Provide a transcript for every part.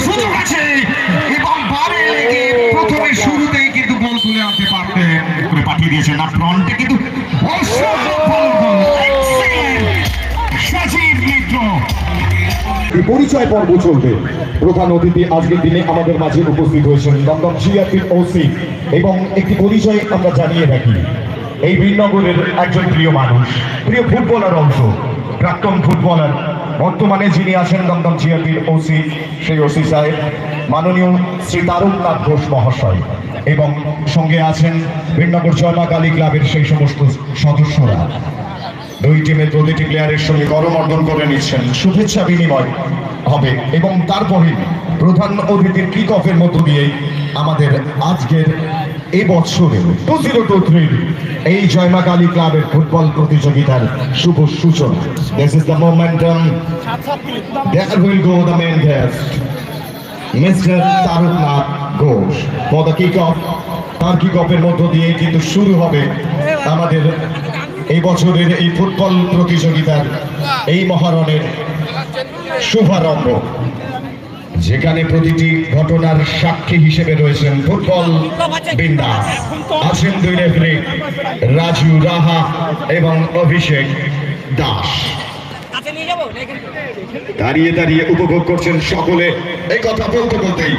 সুযোগ আছে এবং বারে লেগে প্রথমে শুরুতেই কিন্তু বল তুলে আনতে পারতেন করে পাঠিয়ে দিয়েছেন না ফ্রন্টে কিন্তু সজীব মিত্র। পরিচয় পর্ব চলবে। প্রধান অতিথি আজকের দিনে আমাদের মাঝে উপস্থিত হয়েছেন দমদম জিআরপির ওসি এবং একটি পরিচয় আমরা জানিয়ে রাখি, এই বীরনগরের একজন প্রিয় মানুষ, প্রিয় ফুটবলার অংশ, প্রাক্তন ফুটবলার, বর্তমানে যিনি আছেন দমদম জিআরপির ওসি, সেই ওসি সাহেব মাননীয় শ্রী তারকনাথ ঘোষ মহাশয় এবং সঙ্গে আছেন বীরনগর জয়মা কালী ক্লাবের সেই সমস্ত সদস্যরা। দুই টিমের প্রতিটি প্লেয়ারের সঙ্গে করমর্দন করে নিচ্ছেন, শুভেচ্ছা বিনিময় হবে এবং তারপরে প্রধান অতিথির কিক অফের মধ্য দিয়েই আমাদের আজকের এই বছরে 2023 এই জয়মা কালী ক্লাবের ফুটবল প্রতিযোগিতার শুভ সূচনা। This is the momentum. There will go the main guest, Mr. Taruknath Ghosh for the kick off. তার কিক অফের মধ্য দিয়ে কিন্তু শুরু হবে আমাদের এই বছরের এই ফুটবল প্রতিযোগিতার এই মহারণের শুভারম্ভ, যেখানে প্রতিটি ঘটনার সাক্ষী হিসেবে রয়েছেন ফুটবল বিন্দাস, আছেন দুই রেফারি রাজু রাহা এবং অভিষেক দাস। দাঁড়িয়ে দাঁড়িয়ে উপভোগ করছেন সকলে। এই কথা বলতে বলতেই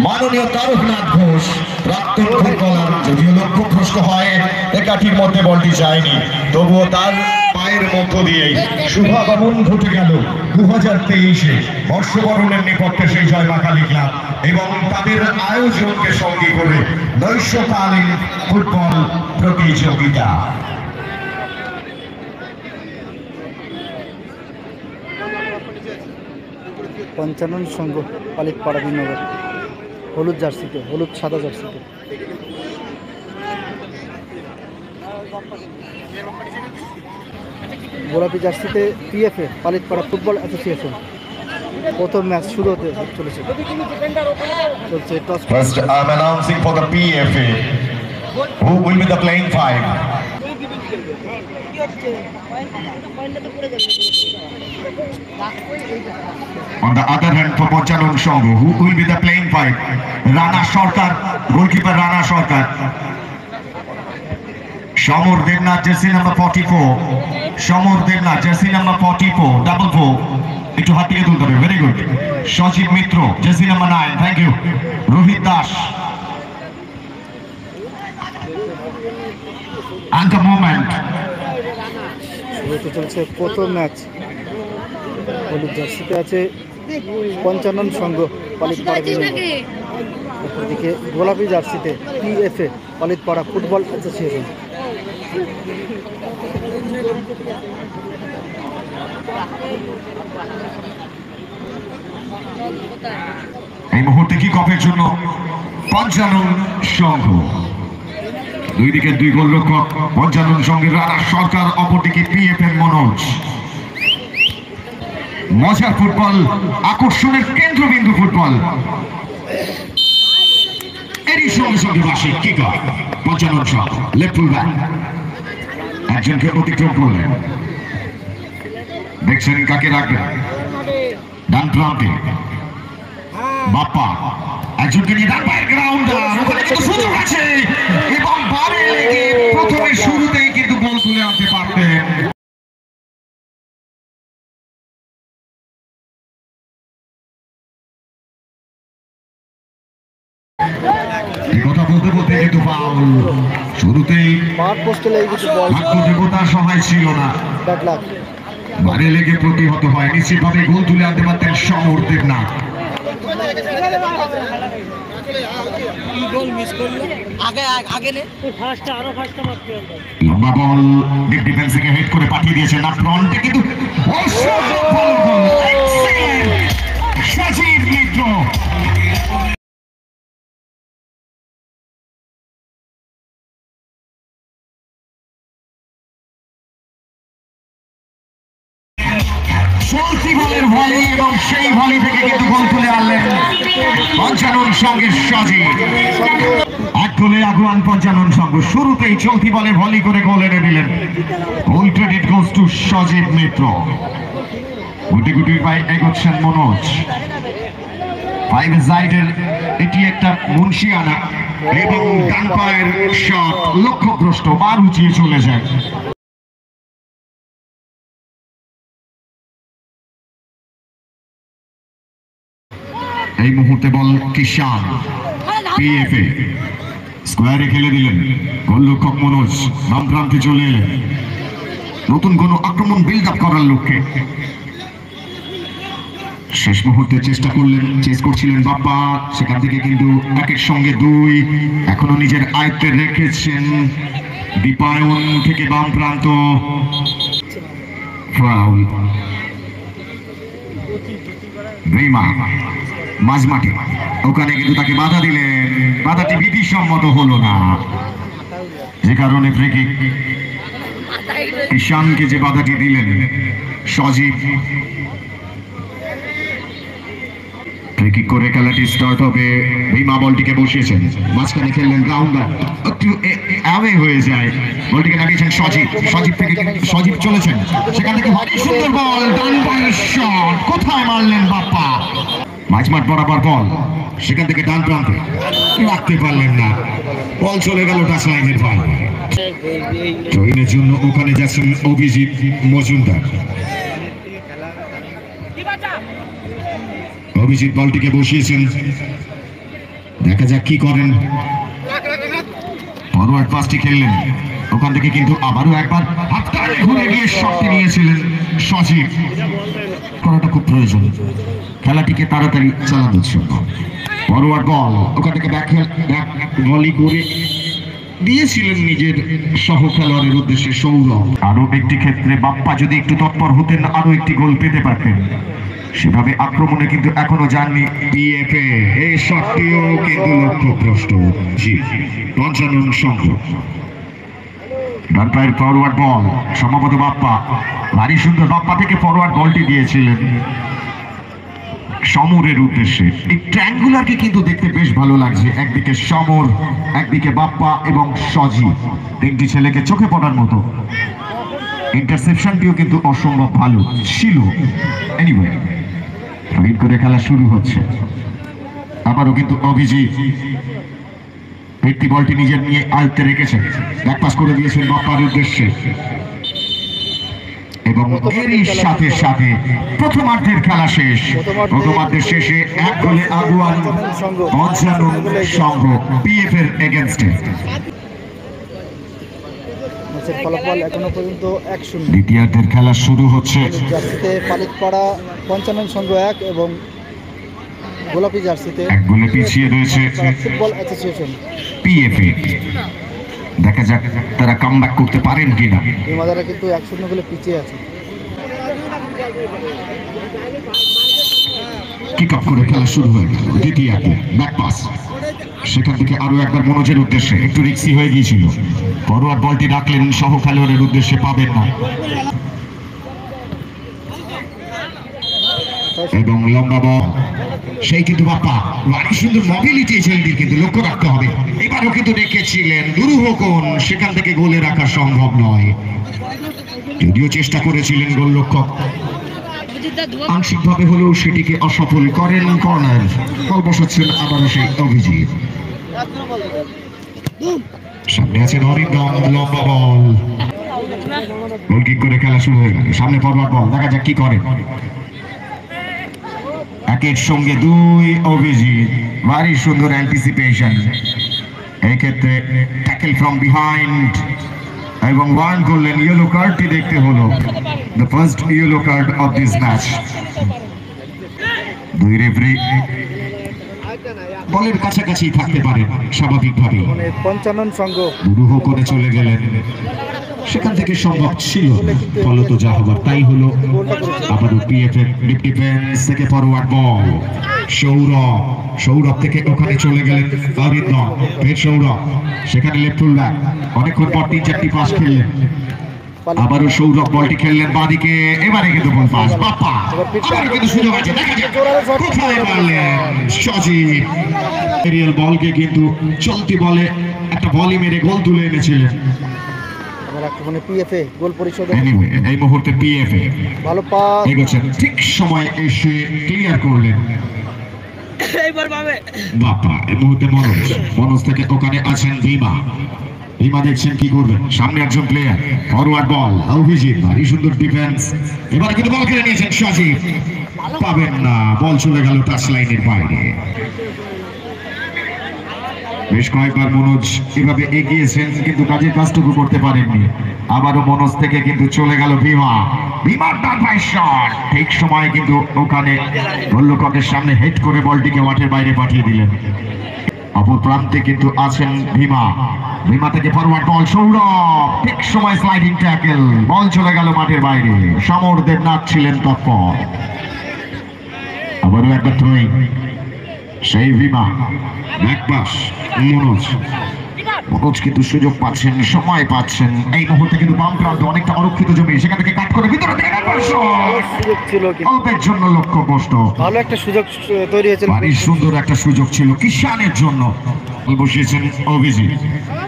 মাননীয় তারকনাথ ঘোষ প্রাক্তন ফুটবলার, যদিও লক্ষ্যভ্রষ্ট হয় একাঠির মধ্যে বলটি যায়নি, তবুও তার পায়ের মধ্য দিয়েই শুভাগমন ঘটে গেল 2023-এ বর্ষবরণের নেপথ্যে সেই জয়মা কালী ক্লাব এবং তাদের আয়োজনকে সঙ্গী করে নৈশকালীন ফুটবল প্রতিযোগিতা। পঞ্চানন সংঘ পালিতপাড়া বীরনগর, হলুদ জার্সিতে, হলুদ সাদা জার্সিতে। গোলাপি জার্সিতে পিএফএ পালিতপাড়া ফুটবল অ্যাসোসিয়েশন। প্রথম ম্যাচ শুরু হতে চলেছে। First, I'm announcing for the PFA who will be the playing five. On the other hand, for Ponchanon Shongo, who will be the playing five? Rana Sarkar, goalkeeper Rana Sarkar. Shamur Devnath, jersey number 44. Shamur Devnath, jersey number 44, double 4. একটু হাত থেকে তুলতে হবে, very good. Sajib Mitra, jersey number 9, thank you. Rohit Das. And the moment. চলছে প্রথম match. হলুদ জার্সিতে আছে পঞ্চানন সংঘ পালিতপাড়া বীরনগর, অপরদিকে গোলাপি জার্সিতে পিএফএ পালিতপাড়া ফুটবল অ্যাসোসিয়েশন। এই মুহূর্তে কি কপের জন্য পঞ্চানন সংঘ, দুই দিকে দুই গোলরক্ষক, পঞ্চানন সংঘের রানা সরকার, অপরদিকে পিএফএম মনোজ। মজার ফুটবল, আকর্ষণের কেন্দ্রবিন্দু ফুটবল, এরই সঙ্গে সঙ্গে বাসে কিক অফ। পঞ্চানন সংঘ লেফট ফুল ব্যাক একজনকে অতিক্রম করলেন, দেখছেন কাকে রাখবেন ডান প্রান্তে। বাপ্পা একজনকে নিয়ে ডান পায়ের গ্রাউন্ড, ওখানে কিন্তু সুযোগ আছে এবং বারে লেগে প্রথমে শুরুতেই কিন্তু বল তুলে আনতে পারতেন। কথা বলতে বলতে কিন্তু ফাউল, শুরুতেই ভাগ্য দেবতার সহায় ছিল না, বারে লেগে প্রতিহত হয়। নিশ্চিতভাবে গোল তুলে আনতে পারতেন সমর দেবনাথ। লম্বা বল ডিপ ডিফেন্সে হেড করে পাঠিয়ে দিয়েছেন না ফ্রন্টে, কিন্তু সজীব মিত্র। চলতি বলের ভলি এবং সেই ভলি থেকে কিন্তু গোল তুলে আনলেন পঞ্চানন সংঘের সজীব। এক গোলে আগুয়ান পঞ্চানন সংঘ, শুরুতেই চলতি বলে ভলি করে গোল এনে দিলেন। গোল ক্রেডিট গোস টু সজীব মিত্র। গুটি গুটির পায়ে এগোচ্ছেন মনোজ। ফাইভ সাইডের এটি একটা মুন্সিয়ানা এবং ডান পায়ের শট লক্ষ্যভ্রষ্ট, বার উঁচিয়ে চলে যায়। এই মুহূর্তে বল কিষান, পিএফএ স্কোয়ারে খেলে দিলেন, গোলরক্ষক মনোজ বাম প্রান্তে চলে এলেন নতুন কোনো আক্রমণ বিল্ড আপ করার লক্ষ্যে। শেষ মুহূর্তে চেষ্টা করছিলেন বাপ্পা, সেখান থেকে কিন্তু একের সঙ্গে দুই এখনো নিজের আয়ত্তে রেখেছেন। দীপায়ন থেকে বাম প্রান্ত, ফাউল। রিমা মাঝমাঠে, ওখানে কিন্তু তাকে বাধা দিলেন, বাধাটি বিধিসম্মত হলো না, যে কারণে ফ্রি কিক। ঈশানকে যে বাধাটি দিলেন সজীব, ফ্রি কিক করে খেলাটি স্টার্ট হবে। রিমা বলটিকে বসিয়েছেন, মাঝখানে খেললেন রাউন্ডার, একটু অ্যাওয়ে হয়ে যায়, বলটিকে লাগিয়েছেন সজীব, সজীব থেকে সজীব চলেছেন, সেখান থেকে ভারী সুন্দর বল, ডান পায়ের শট, কোথায় মারলেন বাপ্পা। মাঝমাঠ বরাবর বল, সেখান থেকে ডান প্রান্তে রাখতে পারলেন না, বল চলে গেল টাচ লাইনের বাইরে। ট্রেনের জন্য ওখানে যাচ্ছেন অভিজিৎ মজুমদার। অভিজিৎ বলটিকে বসিয়েছেন, দেখা যাক কি করেন। ফরওয়ার্ড পাসটি খেললেন, ওখান থেকে কিন্তু আবারও একবার হাততালি ঘুরে গিয়ে শটটি নিয়েছিলেন সজীব। করাটা খুব প্রয়োজন খেলাটিকে তাড়াতাড়ি চালানোর জন্য। ফরওয়ার্ড বল, ওখান থেকে ব্যাক ভলি করে দিয়েছিলেন নিজের সহ খেলোয়াড়ের উদ্দেশ্যে সৌরভ। আরো একটি ক্ষেত্রে বাপ্পা যদি একটু তৎপর হতেন, আরো একটি গোল পেতে পারতেন। সেভাবে আক্রমণে কিন্তু এখনো যাননি পিএফএ। এই শটটিও কিন্তু লক্ষ্যভ্রষ্ট। জি, পঞ্চানন সংঘ ডান পায়ের ফরওয়ার্ড বল, সম্ভবত বাপ্পা, ভারী সুন্দর বাপ্পা থেকে ফরওয়ার্ড বলটি দিয়েছিলেন সমরের উদ্দেশ্যে। এই ট্রায়াঙ্গুলারকে কিন্তু দেখতে বেশ ভালো লাগছে, একদিকে সমর, একদিকে বাপ্পা এবং সজীব, তিনটি ছেলেকে চোখে পড়ার মতো। ইন্টারসেপশনটিও কিন্তু অসম্ভব ভালো ছিল। এনিওয়ে, ফিট করে খেলা শুরু হচ্ছে। আবারও কিন্তু অভিজিৎ ব্যক্তি বলটি নিজের নিয়ে আয়ত্তে রেখেছেন, ব্যাক পাস করে দিয়েছেন বাপ্পার উদ্দেশ্যে, এবং এরই সাথে সাথে প্রথমার্ধের খেলা শেষ। প্রথমার্ধের শেষে এক গোলে আগুয়ান পঞ্চানন সংঘ পিএফ এর এগেনস্টে। ফলাফল এখনো পর্যন্ত 1-0। দ্বিতীয়ার্ধের খেলা শুরু হচ্ছে। জার্সিতে পালিতপাড়া পঞ্চানন সংঘ 1 এবং গোলাপি জার্সিতে এক গোলে পিছিয়ে রয়েছে ফুটবল অ্যাসোসিয়েশন পিএফএ। দেখা যাক তারা কামব্যাক করতে পারেন কিনা। এই মাদারা কিন্তু 1-0 গোলে পিছিয়ে আছে। কিক অফ করে খেলা শুরু হয়ে গেল। দ্বিতীয়ার্ধে ব্যাক পাস, সেখান থেকে আরো একবার মনোজের উদ্দেশ্যে, একটু রিক্সি হয়ে গিয়েছিল। ফরওয়ার্ড বলটি রাখলেন সহ খেলোয়াড়ের উদ্দেশ্যে, পাবেন না, এবং লম্বা বল, সেই কিন্তু বাপ্পা, ভারী সুন্দর মোবিলিটি ছেলেটির, কিন্তু লক্ষ্য রাখতে হবে। এবারও কিন্তু রেখেছিলেন দুরূহ কোণ, সেখান থেকে গোলে রাখা সম্ভব নয়, যদিও চেষ্টা করেছিলেন গোলরক্ষক, আংশিকভাবে হলেও সেটিকে অসফল করেন। কর্নার বল বসাচ্ছেন আবারও সেই অভিজিৎ, সামনে আছেন অরিন্দম, লম্বা বল, গোল কিক করে খেলা শুরু হয়ে গেল। সামনে ফরওয়ার্ড বল, দেখা যাক কি করেন। একের সঙ্গে দুই, অভিজিৎ, ভারী সুন্দর অ্যান্টিসিপেশন, এই ক্ষেত্রে ট্যাকেল ফ্রম বিহাইন্ড, এবং ওয়ার্ন করলেন, ইয়েলো কার্ডটি দেখতে হলো, the first yellow card of this match. দুই রেফারি বলের কাছাকাছি থাকতে পারেন স্বাভাবিকভাবে, পঞ্চানন সংঘ দুরূহ করে চলে গেলেন, সেখান থেকে সম্ভব ছিল, ফলত যা হবার তাই হলো। আবারও পিএফ এর ডিফেন্স থেকে ফরওয়ার্ড বল, সৌরভ থেকে ওখানে চলে গেলেন অরিন্দম, ফের সৌরভ, সেখানে লেফট ফুল ব্যাক, অনেকক্ষণ পর 3-4টি পাস খেললেন। আবারও সৌরভ বলটি খেললেন বাঁদিকে, এবারে কিন্তু বল পাস বাপ্পা, আবারও কিন্তু সুযোগ আছে, দেখা যাক কোথায় মারলেন সজীব। এরিয়াল বলকে কিন্তু চলতি বলে একটা ভলি মেরে গোল তুলে এনেছিলেন। পিএফএ গোল পরিশোধ, এই মুহূর্তে পিএফএ ভালো পাস এগোচ্ছেন, ঠিক সময় এসে ক্লিয়ার করলেন। বাপ্পা এই মুহূর্তে মনোজ থেকে ওখানে আছেন ভীমা। ভীমা দেখছেন কি করবেন, সামনে একজন প্লেয়ার, ফরওয়ার্ড বল, অভিজিৎ ভারী সুন্দর ডিফেন্স। এবারে কিন্তু বল কেড়ে নিয়েছেন সজীব, পাবেন না, বল চলে গেল টাচ লাইনের বাইরে। বেশ কয়েকবার মনোজ এভাবে এগিয়েছেন কিন্তু কাজের কাজটুকু করতে পারেননি। আবারও মনোজ থেকে কিন্তু চলে গেল ভীমা। ভীমার ডান পায়ের শট, ঠিক সময়ে কিন্তু ওখানে গোলরক্ষকের সামনে হেড করে বলটিকে মাঠের বাইরে পাঠিয়ে দিলেন। অপর প্রান্তে কিন্তু আছেন ভীমা। ভীমা থেকে ফরওয়ার্ড বল, সৌরভ ঠিক সময় স্লাইডিং ট্যাকেল, বল চলে গেল মাঠের বাইরে। সমর দেবনাথ ছিলেন তৎপর। আবারও একবার থ্রোয়িং, সেই ভীমা, ব্যাকপাস মনোজ কিন্তু সুযোগ পাচ্ছেন, সময় পাচ্ছেন। এই মুহূর্তে কিন্তু বাম প্রান্ত অনেকটা অরক্ষিত জমি, সেখান থেকে কাট করে ভিতরে সুযোগ ছিল, অল্পের জন্য লক্ষ্য কষ্ট। ভালো একটা সুযোগ তৈরি হয়েছিল, ভারী সুন্দর একটা সুযোগ ছিল কিষানের জন্য। বসিয়েছেন অভিজিৎ,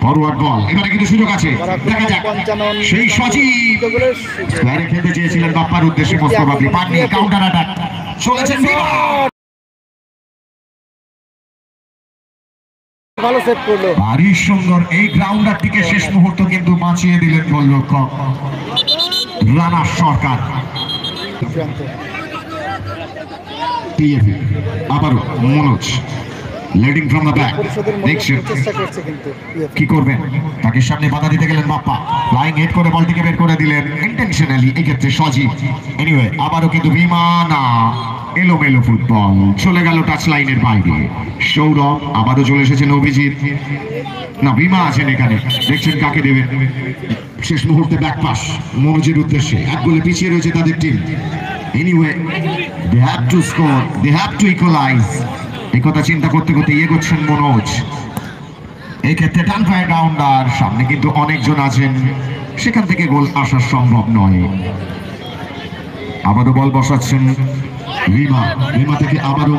ফরওয়ার্ড বল, এবারে কিন্তু সুযোগ আছে, দেখা যাক। সেই সজীব স্কোয়ারে খেলতে চেয়েছিলেন বাপ্পার উদ্দেশ্যে, মোস্তফা পাননি, কাউন্টার অ্যাটাক চলেছেন ভীমা। ভালো সেভ করলো, ভারী সুন্দর এই গ্রাউন্ডারটিকে শেষ মুহূর্ত কিন্তু বাঁচিয়ে দিলেন গোলরক্ষক রানা সরকার। আবারও Manoj leading from the back, দেখছেন কি করবেন, তাকে সামনে বাধা দিতে গেলেন বাপ্পা, ফ্লাইং হেড করে বলটিকে বের করে দিলেন ইন্টেনশনালি, এক্ষেত্রে সজীব। এনিওয়ে আবারও কিন্তু ভীমা না, এলোমেলো ফুটবল চলে গেল টাচ লাইনের বাইরে। সৌরভ, আবারও চলে এসেছেন অভিজিৎ, না ভীমা আছেন এখানে, দেখছেন কাকে দেবেন। শেষ মুহূর্তে ব্যাকপাস মনোজের উদ্দেশ্যে, এক গোলে পিছিয়ে রয়েছে তাদের team. Anyway they have to score, they have to equalize, এই কথা চিন্তা করতে করতে এগোচ্ছেন মনোজ। এই ক্ষেত্রে ডান পায়ের রাউন্ডার, সামনে কিন্তু অনেকজন আছেন, সেখান থেকে গোল আসা সম্ভব নয়। আবারও বল বসাচ্ছেন ভীমা, ভীমা থেকে আবারও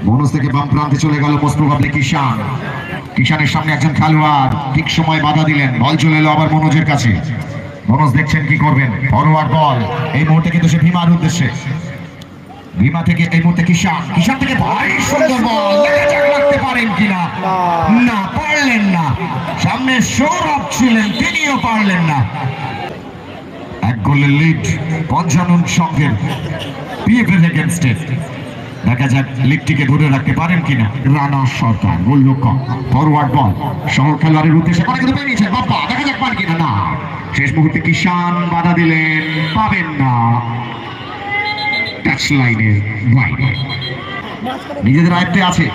মনোজ থেকে বাম প্রান্তে চলে গেল মোস্তফা কিষান। কিষানের সামনে একজন খেলোয়াড়, ঠিক সময় বাধা দিলেন, বল চলে এলো আবার মনোজের কাছে। মনোজ দেখছেন কি করবেন, ফরওয়ার্ড বল, এই মুহূর্তে কিন্তু সে ভীমার উদ্দেশ্যে। ভীমা থেকে এই মুহূর্তে কিষান থেকে ভারী সুন্দর বল, লাগতে পারেন কিনা, না পারলেন না। সামনে সৌরভ ছিলেন, তিনিও পারলেন না। এক গোলের লিড পঞ্চানন সঙ্গের পিএফএল এগেইনস্টে। দেখা যাক লিগটিকে ধরে রাখতে পারেন কিনা রানা সরকার। গোলরক্ষক, ফরওয়ার্ড বল, সহ খেলোয়াড়ের উদ্দেশ্যে পেরিয়েছেন বাপ্পা, দেখা যাক পান কিনা, না। শেষ মুহূর্তে কিষান বাধা দিলেন, পাবেন না, টাচ লাইনের বাইরে। নিজেদের আয়ত্তে আছে,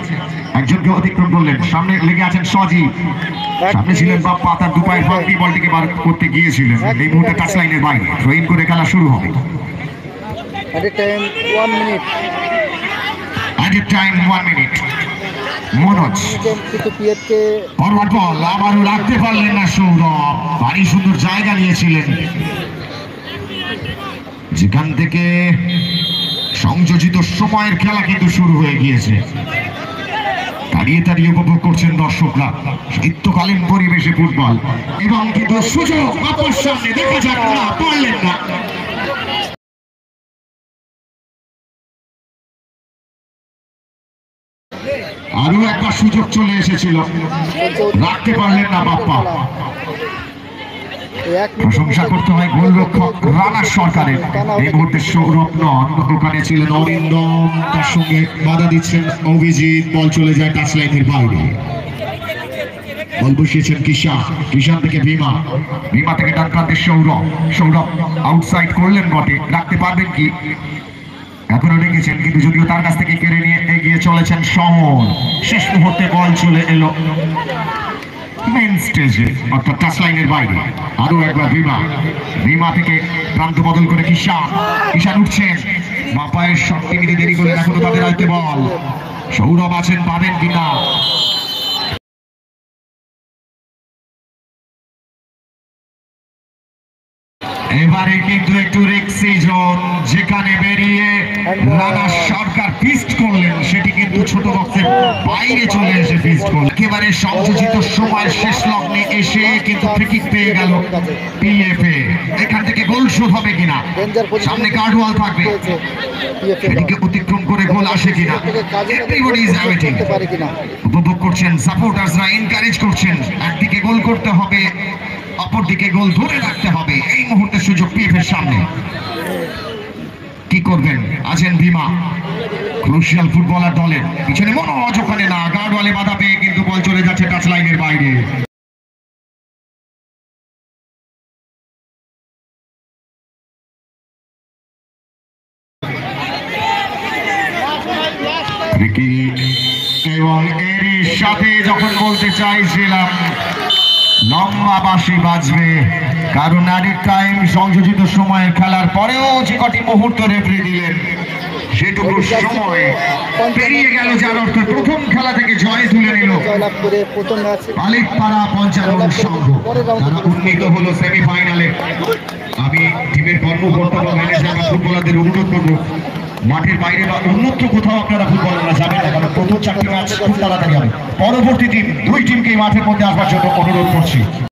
একজনকে অতিক্রম করলেন, সামনে লেগে আছেন সজীব, সামনে ছিলেন বাপ্পা, তার দু পায়ের ফাঁক দিয়ে বলটিকে বার করতে গিয়েছিলেন। এই মুহূর্তে টাচ লাইনের বাইরে, থ্রোইন করে খেলা শুরু হবে। At a time 1 minute. At a time 1 minute. Manoj forward ball, আবারও রাখতে পারলেন না সৌরভ, ভারী সুন্দর জায়গা নিয়েছিলেন, যেখান থেকে সংযোজিত সময়ের খেলা কিন্তু শুরু হয়ে গিয়েছে। দাঁড়িয়ে দাঁড়িয়ে উপভোগ করছেন দর্শকরা সাহিত্যকালীন পরিবেশে ফুটবল, এবং কিন্তু সুযোগ বাপ্পার সামনে, দেখা যাক, না পারলেন না। আরো একবার সুযোগ চলে এসেছিল, রাখতে পারলেন না বাপ্পা। প্রশংসা করতে হয় গোলরক্ষক রানা সরকারের। এই মুহূর্তে সৌরভ নন, ওখানে ছিলেন অরিন্দম, তার সঙ্গে বাধা দিচ্ছেন অভিজিৎ, বল চলে যায় টাচ লাইনের বাইরে। বল বসিয়েছেন কিষান থেকে ভীমা থেকে ডান প্রান্তে সৌরভ আউটসাইড করলেন বটে, রাখতে পারবেন কি, এখনো রেখেছেন, কিন্তু যদিও তার কাছ থেকে কেড়ে নিয়ে এগিয়ে চলেছেন সমর। শেষ মুহূর্তে বল চলে এলো মেন স্টেজে, অর্থাৎ টাচ লাইনের বাইরে। আরো একবার ভীমা থেকে প্রান্ত বদল করে কিষান উঠছেন, বাপায়ের শক্তি নিতে দেরি করলেন, এখনো তাদের আয়ত্তে বল। সৌরভ আছেন, পাবেন কিনা, এবারে কিন্তু একটু রিস্কি জোন, যেখানে বেরিয়ে রানা সরকার ফিস্ট করলেন, সেটি কিন্তু ছোট বক্সের বাইরে চলে এসে ফিস্ট করলেন। একেবারে সংযোজিত সময়ের শেষ লগ্নে এসে কিন্তু ফ্রি কিক পেয়ে গেল পিএফএ, এখান থেকে গোল শোধ হবে কিনা, সামনে গার্ডওয়াল থাকবে, এদিকে অতিক্রম করে গোল আসে কিনা, এভরিবডি ইজ ওয়েটিং, উপভোগ করছেন, সাপোর্টার্সরা এনকারেজ করছেন, একদিকে গোল করতে হবে, অপরদিকে গোল ধরে রাখতে হবে। এই মুহূর্তে সুযোগ পিএফ এর সামনে কি করবেন, আছেন ভীমা, ক্রুশিয়াল ফুটবলার দলের পিছনে মনোজ, ওখানে না, গার্ডওয়ালে বাধা পেয়ে কিন্তু বল চলে যাচ্ছে টাচ লাইনের বাইরে। এবং এরই সাথে যখন বলতে চাইছিলাম লম্বা বাঁশি বাজবে, কারণ আরেক টাইম সংযোজিত সময়ের খেলার পরেও যে কটি মুহূর্ত রেফারি দিলেন সেটুকু সময় পেরিয়ে গেল, যার অর্থ প্রথম খেলা থেকে জয় তুলে নিল পালিকপাড়া পঞ্চানন সংঘ, তারা উন্নীত হলো সেমিফাইনালে। আমি টিমের কর্মকর্তা বা ম্যানেজার বা ফুটবলারদের অনুরোধ করবো, মাঠের বাইরে বা অন্যত্র কোথাও আপনারা ফুটবলাররা যাবেন না, কারণ প্রথম 4টি ম্যাচ খুব তাড়াতাড়ি হবে। পরবর্তী টিম 2 টিমকে মাঠের মধ্যে আসবার জন্য অনুরোধ করছি।